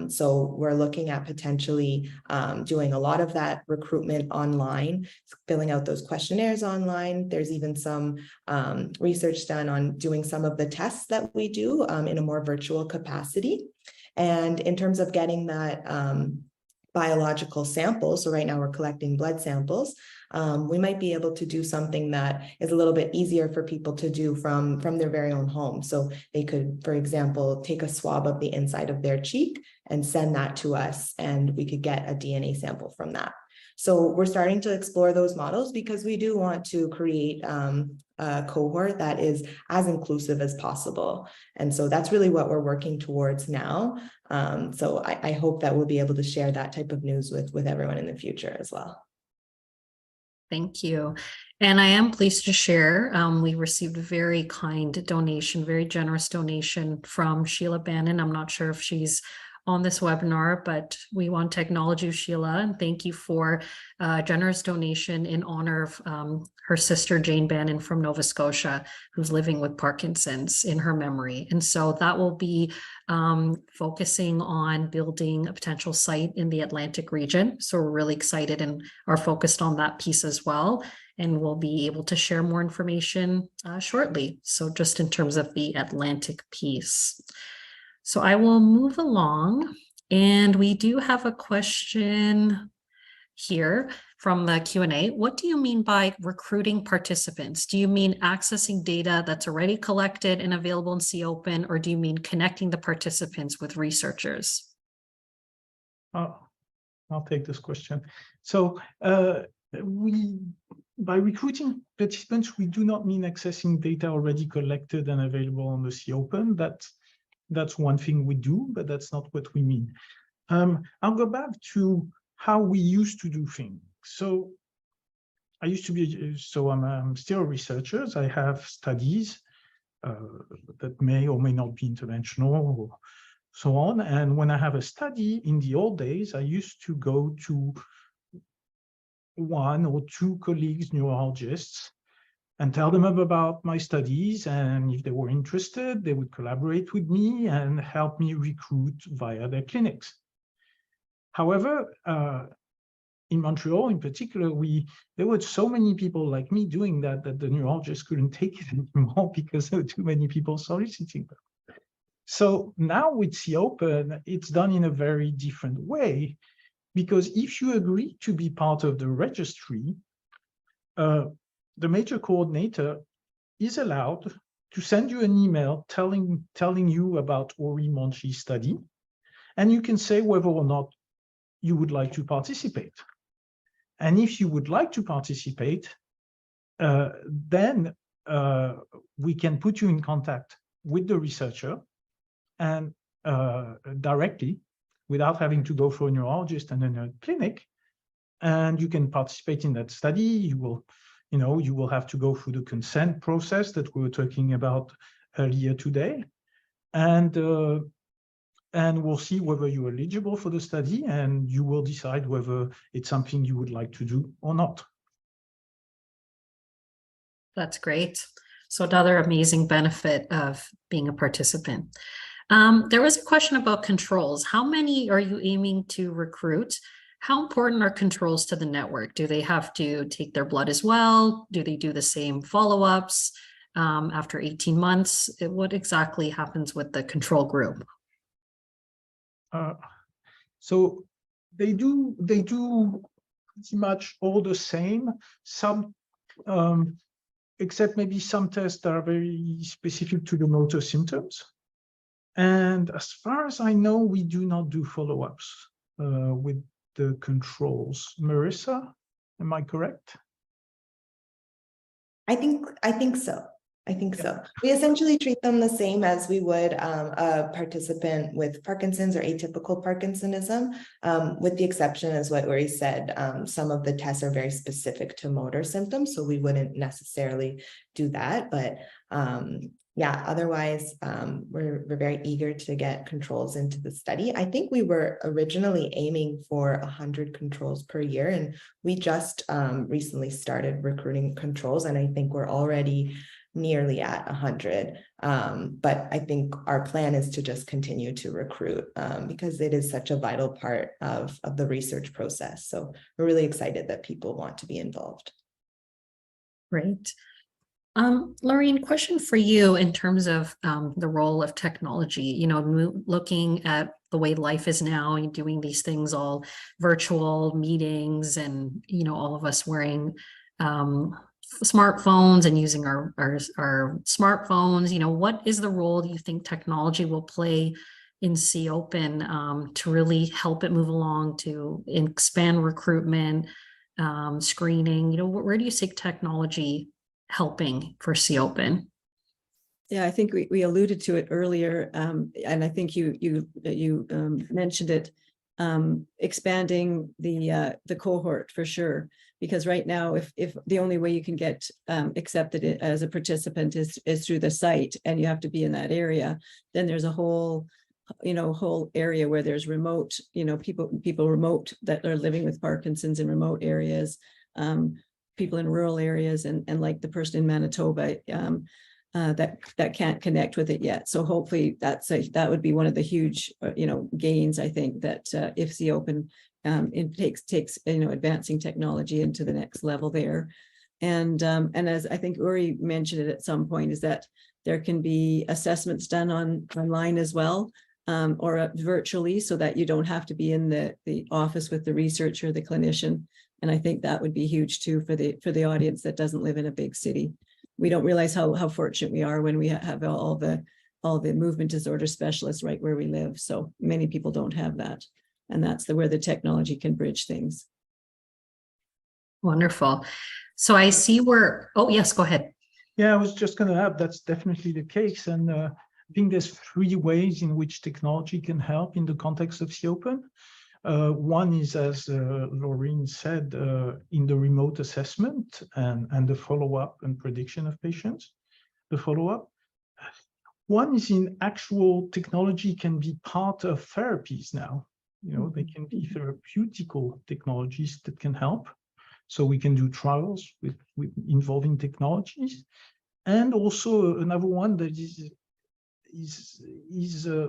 So we're looking at potentially doing a lot of that recruitment online, filling out those questionnaires online. There's even some research done on doing some of the tests that we do in a more virtual capacity. And in terms of getting that biological samples, so right now we're collecting blood samples, we might be able to do something that is a little bit easier for people to do from their very own home. So they could, for example, take a swab of the inside of their cheek and send that to us, and we could get a DNA sample from that. So we're starting to explore those models because we do want to create a cohort that is as inclusive as possible. And so that's really what we're working towards now. So I hope that we'll be able to share that type of news with everyone in the future as well. Thank you. And I am pleased to share, we received a very kind donation, very generous donation from Sheila Bannon. I'm not sure if she's on this webinar, but we want to acknowledge you, Sheila, and thank you for a generous donation in honor of her sister, Jane Bannon from Nova Scotia, who's living with Parkinson's, in her memory. And so that will be focusing on building a potential site in the Atlantic region. So we're really excited and are focused on that piece as well. And we'll be able to share more information shortly. So just in terms of the Atlantic piece. So I will move along, and we do have a question here from the Q&A. What do you mean by recruiting participants? Do you mean accessing data that's already collected and available in C-OPN, or do you mean connecting the participants with researchers? I'll take this question. So by recruiting participants, we do not mean accessing data already collected and available on the C-OPN. That's one thing we do, but that's not what we mean. I'll go back to how we used to do things. So I'm still a researcher. I have studies that may or may not be interventional or so on. And when I have a study in the old days, I used to go to one or two colleagues, neurologists, and tell them about my studies. And if they were interested, they would collaborate with me and help me recruit via their clinics. However, in Montreal in particular, there were so many people like me doing that the neurologists couldn't take it anymore because there were too many people soliciting them. So now with C-OPN, it's done in a very different way, because if you agree to be part of the registry, the major coordinator is allowed to send you an email telling you about Oury Monchi study, and you can say whether or not you would like to participate. And if you would like to participate, then we can put you in contact with the researcher and directly, without having to go for a neurologist and then a clinic, and you can participate in that study. You will have to go through the consent process that we were talking about earlier today, and we'll see whether you're eligible for the study, and you will decide whether it's something you would like to do or not. That's great. So another amazing benefit of being a participant. There was a question about controls. How many are you aiming to recruit? How important are controls to the network? Do they have to take their blood as well? Do they do the same follow-ups after 18 months? What exactly happens with the control group? So they do pretty much all the same. Some, except maybe some tests that are very specific to the motor symptoms. And as far as I know, we do not do follow-ups with the controls. Marisa, am I correct? I think so. I think so. We essentially treat them the same as we would a participant with Parkinson's or atypical Parkinsonism, with the exception, as what Oury said, some of the tests are very specific to motor symptoms, so we wouldn't necessarily do that. But yeah, otherwise, we're very eager to get controls into the study. I think we were originally aiming for 100 controls per year, and we just recently started recruiting controls, and I think we're already nearly at 100. But I think our plan is to just continue to recruit because it is such a vital part of the research process. So we're really excited that people want to be involved. Great. Laurine, question for you in terms of the role of technology, looking at the way life is now and doing these things all virtual meetings and, all of us wearing smartphones and using our smartphones, what is the role do you think technology will play in C-OPN to really help it move along, to expand recruitment, screening? Where do you see technology helping for C-OPN? Yeah, I think we alluded to it earlier, and I think you mentioned it, expanding the cohort for sure. Because right now, if the only way you can get accepted as a participant is through the site, and you have to be in that area, then there's a whole area where there's remote, people remote that are living with Parkinson's in remote areas, people in rural areas, and like the person in Manitoba that can't connect with it yet. So hopefully that would be one of the huge gains, I think, that if C-OPN it takes advancing technology into the next level there. And as I think Oury mentioned it at some point, is that there can be assessments done online as well, or virtually, so that you don't have to be in the office with the researcher, the clinician. And I think that would be huge too for the audience that doesn't live in a big city. We don't realize how fortunate we are when we have all the movement disorder specialists right where we live. So many people don't have that. And that's where the technology can bridge things. Wonderful. So I see oh, yes, go ahead. Yeah, I was just going to add that's definitely the case. And I think there's 3 ways in which technology can help in the context of C-OPN. One is, as Laurine said, in the remote assessment and the follow-up and prediction of patients, the follow-up. One is in actual technology can be part of therapies now. They can be therapeutical technologies that can help. So we can do trials with involving technologies. And also another one that is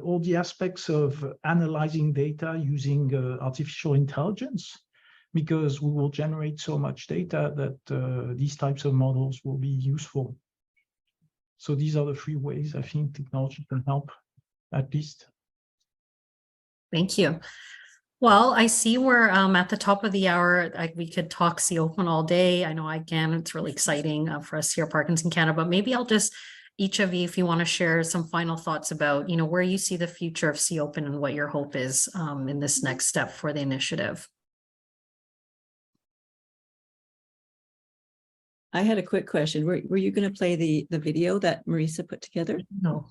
all the aspects of analyzing data using artificial intelligence, because we will generate so much data that these types of models will be useful. So these are the 3 ways I think technology can help, at least. Thank you. Well, I see we're at the top of the hour. We could talk C-OPN all day. I know I can. It's really exciting for us here at Parkinson Canada, but maybe I'll just, each of you, if you want to share some final thoughts about, where you see the future of C-OPN and what your hope is in this next step for the initiative. I had a quick question. Were you going to play the video that Marisa put together? No.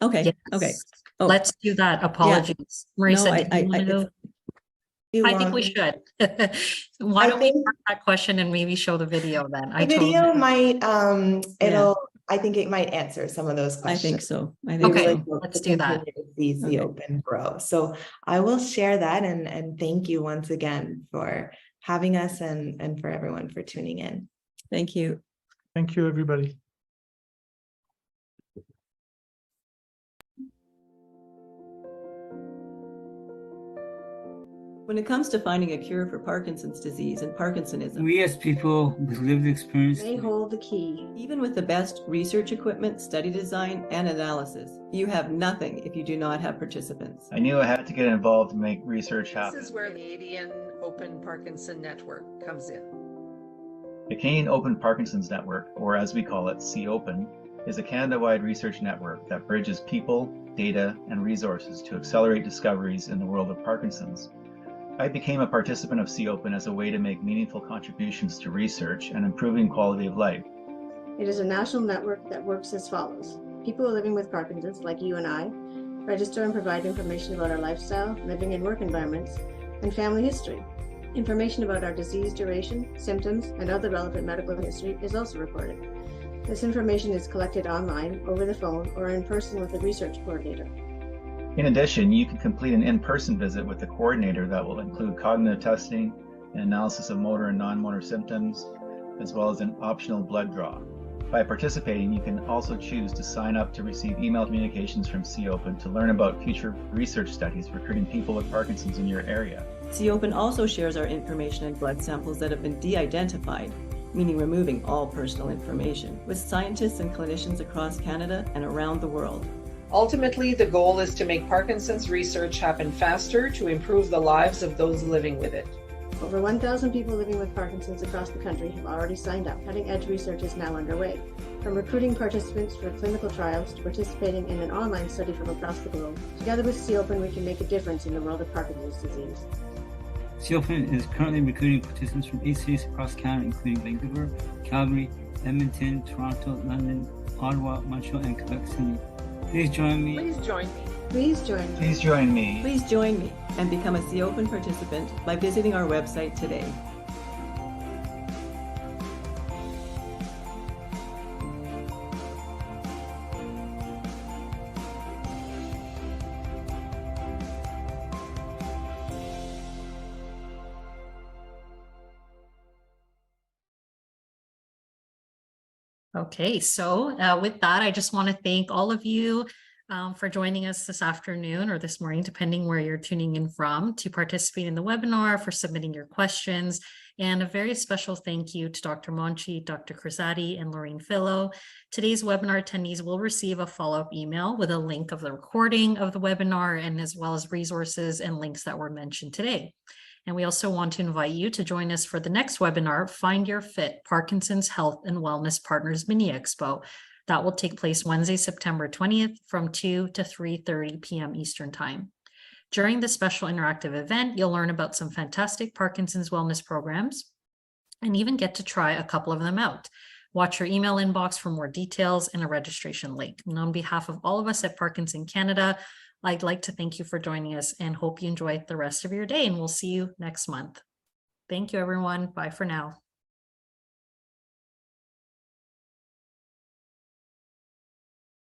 Okay. Yes. Okay. Oh. Let's do that. Apologies. Yeah. Marisa, No, I think we should. Why don't we start that question and maybe show the video then? The video might, I think it might answer some of those questions. I think so. Okay, let's do that. See C-OPN grow. So I will share that, and thank you once again for having us and for everyone for tuning in. Thank you. Thank you, everybody. When it comes to finding a cure for Parkinson's disease and Parkinsonism, we as people with lived experience they hold the key. Even with the best research equipment, study design, and analysis, you have nothing if you do not have participants. I knew I had to get involved to make research happen. This is where the Canadian Open Parkinson Network comes in. The Canadian Open Parkinson's Network, or as we call it, C-OPN, is a Canada-wide research network that bridges people, data, and resources to accelerate discoveries in the world of Parkinson's. I became a participant of C-OPN as a way to make meaningful contributions to research and improving quality of life. It is a national network that works as follows. People living with Parkinson's, like you and I, register and provide information about our lifestyle, living and work environments, and family history. Information about our disease duration, symptoms, and other relevant medical history is also recorded. This information is collected online, over the phone, or in person with a research coordinator. In addition, you can complete an in-person visit with the coordinator that will include cognitive testing, an analysis of motor and non-motor symptoms, as well as an optional blood draw. By participating, you can also choose to sign up to receive email communications from C-OPN to learn about future research studies recruiting people with Parkinson's in your area. C-OPN also shares our information and blood samples that have been de-identified, meaning removing all personal information, with scientists and clinicians across Canada and around the world. Ultimately, the goal is to make Parkinson's research happen faster to improve the lives of those living with it. Over 1,000 people living with Parkinson's across the country have already signed up. Cutting-edge research is now underway. From recruiting participants for clinical trials to participating in an online study from across the globe, together with C-OPN, we can make a difference in the world of Parkinson's disease. C-OPN is currently recruiting participants from 8 cities across Canada, including Vancouver, Calgary, Edmonton, Toronto, London, Ottawa, Montreal, and Quebec City. Please join me. Please join me. Please join me. Please join me. Please join me and become a C-OPN participant by visiting our website today. Okay, so with that, I just want to thank all of you for joining us this afternoon or this morning, depending where you're tuning in from, to participate in the webinar, for submitting your questions, and a very special thank you to Dr. Monchi, Dr. Cressatti, and Laurine Fillo. Today's webinar attendees will receive a follow-up email with a link of the recording of the webinar, and as well as resources and links that were mentioned today. And we also want to invite you to join us for the next webinar, Find Your Fit, Parkinson's Health and Wellness Partners Mini Expo. That will take place Wednesday, September 20th from 2 to 3:30 p.m. Eastern Time. During this special interactive event, you'll learn about some fantastic Parkinson's wellness programs and even get to try a couple of them out. Watch your email inbox for more details and a registration link. And on behalf of all of us at Parkinson Canada, I'd like to thank you for joining us and hope you enjoy the rest of your day, and we'll see you next month. Thank you, everyone. Bye for now.